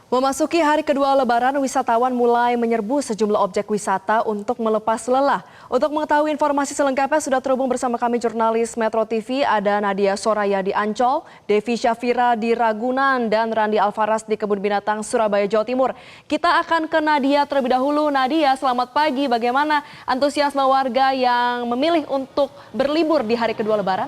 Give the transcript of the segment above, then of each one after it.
Memasuki hari kedua Lebaran, wisatawan mulai menyerbu sejumlah objek wisata untuk melepas lelah. Untuk mengetahui informasi selengkapnya sudah terhubung bersama kami jurnalis Metro TV, ada Nadia Soraya di Ancol, Devi Syafira di Ragunan, dan Randi Alfaras di Kebun Binatang Surabaya, Jawa Timur. Kita akan ke Nadia terlebih dahulu. Nadia, selamat pagi. Bagaimana antusiasme warga yang memilih untuk berlibur di hari kedua Lebaran?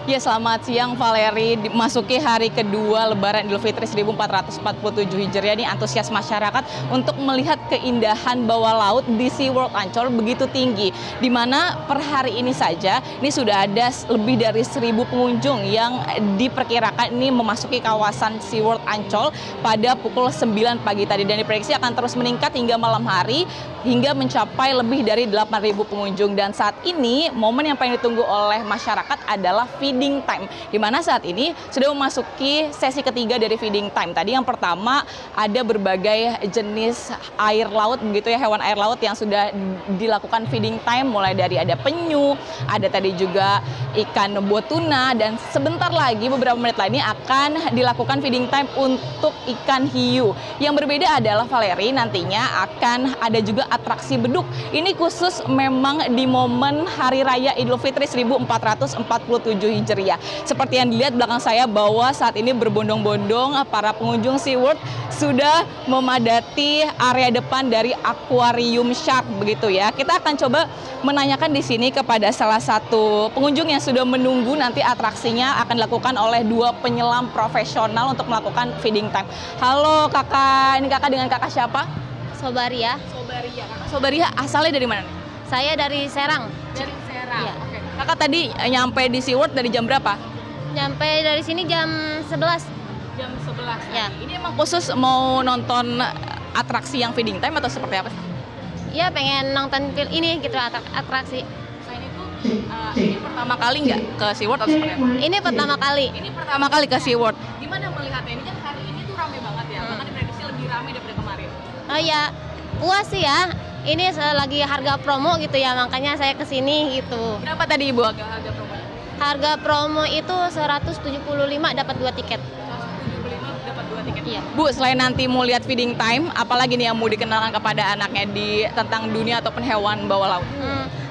Ya, selamat siang Valeri. Memasuki hari kedua Lebaran Idul Fitri 1447 Hijriah, ini antusias masyarakat untuk melihat keindahan bawah laut di SeaWorld Ancol begitu tinggi. Di mana per hari ini saja ini sudah ada lebih dari 1.000 pengunjung yang diperkirakan ini memasuki kawasan SeaWorld Ancol pada pukul 9 pagi tadi, dan diprediksi akan terus meningkat hingga malam hari hingga mencapai lebih dari 8.000 pengunjung. Dan saat ini momen yang paling ditunggu oleh masyarakat adalah feeding time, di mana saat ini sudah memasuki sesi ketiga dari feeding time. Tadi yang pertama ada berbagai jenis air laut, begitu ya, hewan air laut yang sudah dilakukan feeding time, mulai dari ada penyu, ada tadi juga ikan botuna, dan sebentar lagi beberapa menit lagi akan dilakukan feeding time untuk ikan hiu. Yang berbeda adalah Valeri, nantinya akan ada juga atraksi beduk. Ini khusus memang di momen Hari Raya Idul Fitri 1447 Hijriah. Seperti yang dilihat belakang saya bahwa saat ini berbondong-bondong para pengunjung SeaWorld sudah memadati area depan dari akuarium shark, begitu ya. Kita akan coba menanyakan di sini kepada salah satu pengunjung yang sudah menunggu nanti atraksinya akan dilakukan oleh dua penyelam profesional untuk melakukan feeding time. Halo kakak, ini kakak dengan kakak siapa? Sobaria. Sobaria. Kakak Sobaria asalnya dari mana nih? Saya dari Serang. Dari Serang. Iya. Oke. Kakak tadi nyampe di SeaWorld dari jam berapa? Nyampe dari sini jam 11. Jam 11. Ya. Ini emang khusus mau nonton atraksi yang feeding time atau seperti apa sih? Iya, pengen nonton ini gitu, atraksi. Selain itu, ini pertama kali nggak ke SeaWorld atau seperti apa? Ini pertama kali. Ini pertama kali ke SeaWorld. Gimana melihatnya? Ini kan hari ini tuh rame banget ya. Bahkan diprediksi lebih rame daripada kemarin. Oh ya, puas sih ya. Ini lagi harga promo gitu ya, makanya saya kesini gitu. Berapa tadi Ibu harga promonya? Harga promo itu 175 dapat 2 tiket. 175 dapat 2 tiket. Iya. Bu, selain nanti mau lihat feeding time, apalagi nih yang mau dikenalkan kepada anaknya tentang dunia ataupun hewan bawah laut?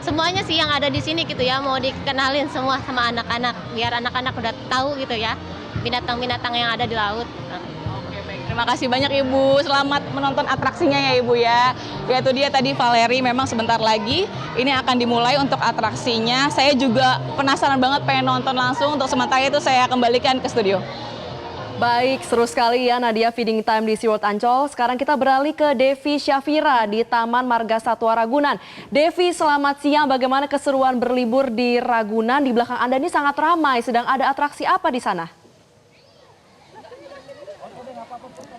Semuanya sih yang ada di sini gitu ya, mau dikenalin semua sama anak-anak, biar anak-anak udah tahu gitu ya, binatang-binatang yang ada di laut. Oke, baik. Terima kasih banyak Ibu. Selamat menonton atraksinya ya Ibu ya. Ya, itu dia tadi Valeri, memang sebentar lagi ini akan dimulai untuk atraksinya. Saya juga penasaran banget pengen nonton langsung. Untuk sementara itu saya kembalikan ke studio. Baik, seru sekali ya Nadia feeding time di SeaWorld Ancol. Sekarang kita beralih ke Devi Syafira di Taman Marga Satwa Ragunan. Devi, selamat siang. Bagaimana keseruan berlibur di Ragunan? Di belakang Anda ini sangat ramai. Sedang ada atraksi apa di sana?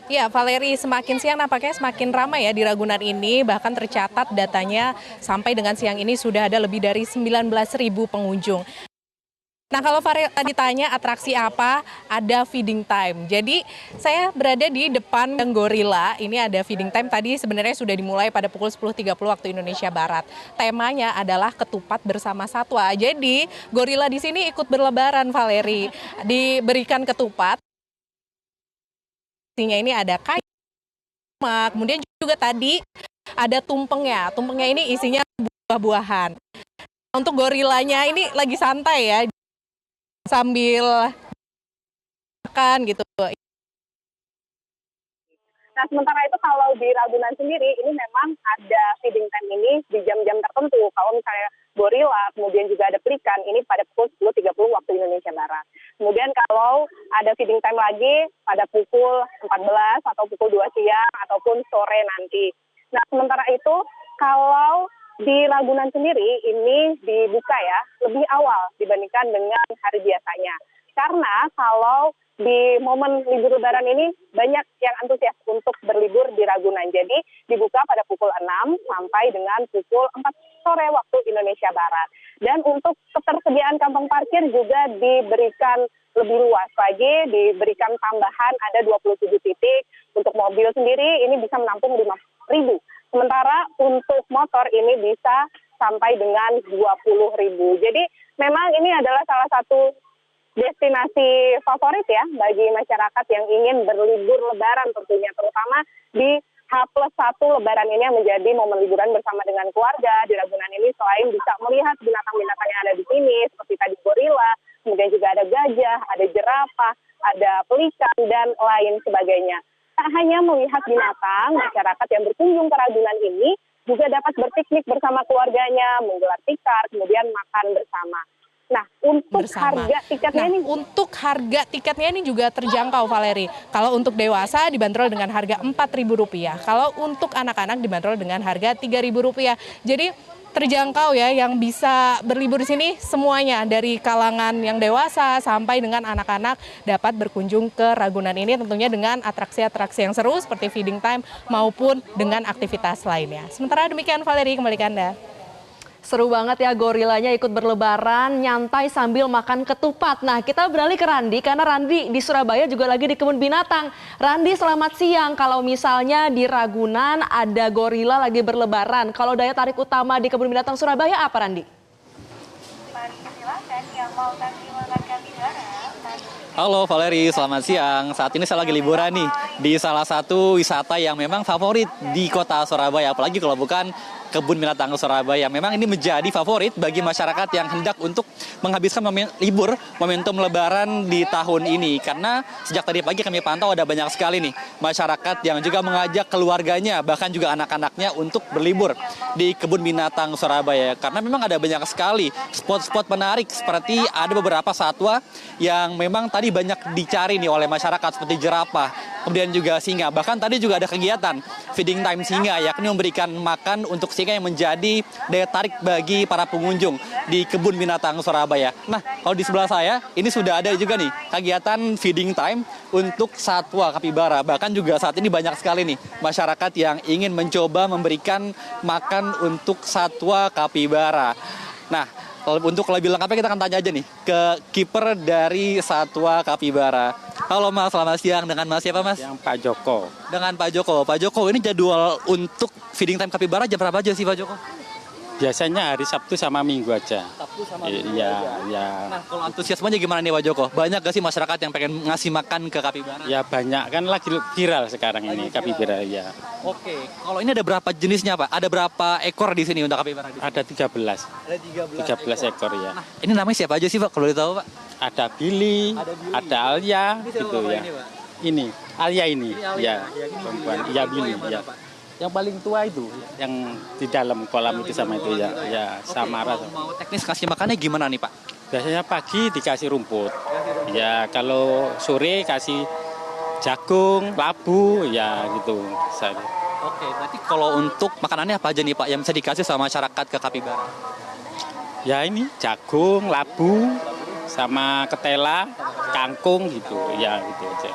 Ya, Valeri, semakin siang nampaknya semakin ramai ya di Ragunan ini. Bahkan tercatat datanya sampai dengan siang ini sudah ada lebih dari 19.000 pengunjung. Nah, kalau Valeri ditanya atraksi apa, ada feeding time. Jadi saya berada di depan gorila. Ini ada feeding time, tadi sebenarnya sudah dimulai pada pukul 10.30 waktu Indonesia Barat. Temanya adalah ketupat bersama satwa. Jadi gorila di sini ikut berlebaran, Valeri. Diberikan ketupat. Ini ada kayu, kemudian juga tadi ada tumpengnya. Tumpengnya ini isinya buah-buahan. Untuk gorilanya ini lagi santai ya, sambil makan gitu. Nah, sementara itu kalau di Ragunan sendiri, ini memang ada feeding time ini di jam-jam tertentu. Kalau misalnya gorila, kemudian juga ada pelikan, ini pada pukul 10.30 waktu Indonesia Barat. Kemudian kalau ada feeding time lagi pada pukul 14 atau pukul 2 siang ataupun sore nanti. Nah, sementara itu kalau di Ragunan sendiri ini dibuka ya lebih awal dibandingkan dengan hari biasanya. Karena kalau di momen libur lebaran ini banyak yang antusias untuk berlibur di Ragunan. Jadi dibuka pada pukul 6 sampai dengan pukul 4 sore waktu Indonesia Barat. Dan untuk ketersediaan kantong parkir juga diberikan lebih luas lagi, diberikan tambahan ada 27 titik. Untuk mobil sendiri ini bisa menampung 5.000. Sementara untuk motor ini bisa sampai dengan 20.000. Jadi memang ini adalah salah satu destinasi favorit ya bagi masyarakat yang ingin berlibur lebaran tentunya, terutama di H+1 lebaran ini yang menjadi momen liburan bersama dengan keluarga. Di Ragunan ini selain bisa melihat binatang-binatang yang ada di sini seperti tadi gorila, kemudian juga ada gajah, ada jerapah, ada pelikan dan lain sebagainya. Tak hanya melihat binatang, masyarakat yang berkunjung ke Ragunan ini juga dapat berpiknik bersama keluarganya, menggelar tikar, kemudian makan bersama. Nah, untuk harga tiketnya Untuk harga tiketnya ini juga terjangkau, Valeri. Kalau untuk dewasa dibanderol dengan harga Rp4.000. Kalau untuk anak-anak dibanderol dengan harga Rp3.000. Jadi terjangkau ya, yang bisa berlibur di sini semuanya dari kalangan yang dewasa sampai dengan anak-anak dapat berkunjung ke Ragunan ini, tentunya dengan atraksi-atraksi yang seru seperti feeding time maupun dengan aktivitas lainnya. Sementara demikian, Valeri, kembali ke Anda. Seru banget ya, gorilanya ikut berlebaran, nyantai sambil makan ketupat. Nah, kita beralih ke Randi, karena Randi di Surabaya juga lagi di kebun binatang. Randi, selamat siang. Kalau misalnya di Ragunan ada gorila lagi berlebaran, kalau daya tarik utama di kebun binatang Surabaya apa, Randi? Halo Valeri, selamat siang. Saat ini saya lagi liburan nih di salah satu wisata yang memang favorit di kota Surabaya. Apalagi kalau bukan kebun binatang Surabaya. Memang ini menjadi favorit bagi masyarakat yang hendak untuk menghabiskan libur momentum lebaran di tahun ini. Karena sejak tadi pagi kami pantau ada banyak sekali nih masyarakat yang juga mengajak keluarganya, bahkan juga anak-anaknya untuk berlibur di kebun binatang Surabaya. Karena memang ada banyak sekali spot-spot menarik, seperti ada beberapa satwa yang memang tadi banyak dicari nih oleh masyarakat seperti jerapah, kemudian juga singa. Bahkan tadi juga ada kegiatan feeding time singa, yakni memberikan makan untuk singa yang menjadi daya tarik bagi para pengunjung di kebun binatang Surabaya. Nah, kalau di sebelah saya ini sudah ada juga nih kegiatan feeding time untuk satwa kapibara. Bahkan juga saat ini banyak sekali nih masyarakat yang ingin mencoba memberikan makan untuk satwa kapibara. Nah, untuk lebih lengkapnya kita akan tanya aja nih ke kiper dari satwa kapibara. Halo Mas, selamat siang. Dengan Mas siapa Mas? Yang Pak Joko. Dengan Pak Joko. Pak Joko, ini jadwal untuk feeding time kapibara jam berapa aja sih Pak Joko? Biasanya hari Sabtu sama Minggu aja. Sabtu sama Minggu. Iya. Nah, kalau antusiasmenya gimana nih Pak Joko? Banyak gak sih masyarakat yang pengen ngasih makan ke kapibara? Ya banyak, kan lagi viral sekarang ini kapibara ya. Oke, kalau ini ada berapa jenisnya Pak? Ada berapa ekor di sini untuk kapibara? Ada 13. Ada 13 ekor ya. Nah, ini namanya siapa aja sih Pak? Kalau ditahu Pak? Ada Billy, ada Alia Ini siapa gitu Pak ya. ini Pak? Ini Alia ini, Alia. ya Ini perempuan. Billy. Iya Yang tua Billy yang mana, ya. Pak? Yang paling tua itu, yang di dalam kolam itu sama itu ya. Ya, Samara. Oke, kalau mau teknis kasih makannya gimana nih Pak? Biasanya pagi dikasih rumput. Ya, kalau sore kasih jagung, labu, ya gitu. Oke, berarti kalau untuk makanannya apa aja nih Pak yang bisa dikasih sama masyarakat ke kapibara? Ya ini jagung, labu, sama ketela, kangkung gitu. Ya gitu aja.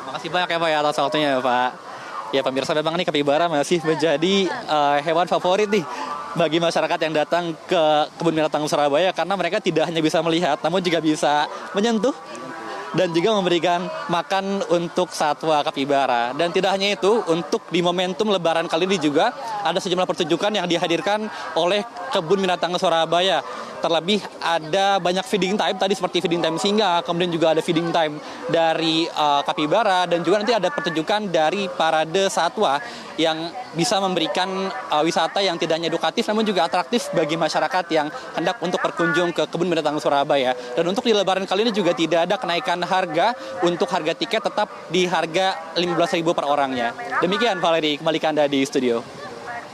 Makasih banyak ya Pak ya atas waktunya ya Pak. Ya pemirsa, memang nih kapibara masih menjadi hewan favorit nih bagi masyarakat yang datang ke kebun binatang Surabaya, karena mereka tidak hanya bisa melihat namun juga bisa menyentuh dan juga memberikan makan untuk satwa kapibara. Dan tidak hanya itu, untuk di momentum lebaran kali ini juga ada sejumlah pertunjukan yang dihadirkan oleh kebun binatang Surabaya. Terlebih ada banyak feeding time tadi seperti feeding time singa, kemudian juga ada feeding time dari kapibara, dan juga nanti ada pertunjukan dari parade satwa yang bisa memberikan wisata yang tidak hanya edukatif namun juga atraktif bagi masyarakat yang hendak untuk berkunjung ke kebun binatang Surabaya. Dan untuk di lebaran kali ini juga tidak ada kenaikan harga, untuk harga tiket tetap di harga Rp15.000 per orangnya. Demikian Valeri, kembali ke Anda di studio.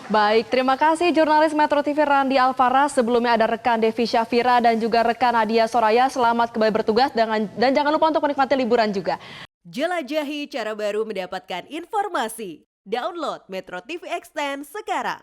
Baik, terima kasih jurnalis Metro TV Randi Alvara. Sebelumnya ada rekan Devi Syafira dan juga rekan Nadia Soraya. Selamat kembali bertugas dan jangan lupa untuk menikmati liburan juga. Jelajahi cara baru mendapatkan informasi. Download Metro TV Extend sekarang.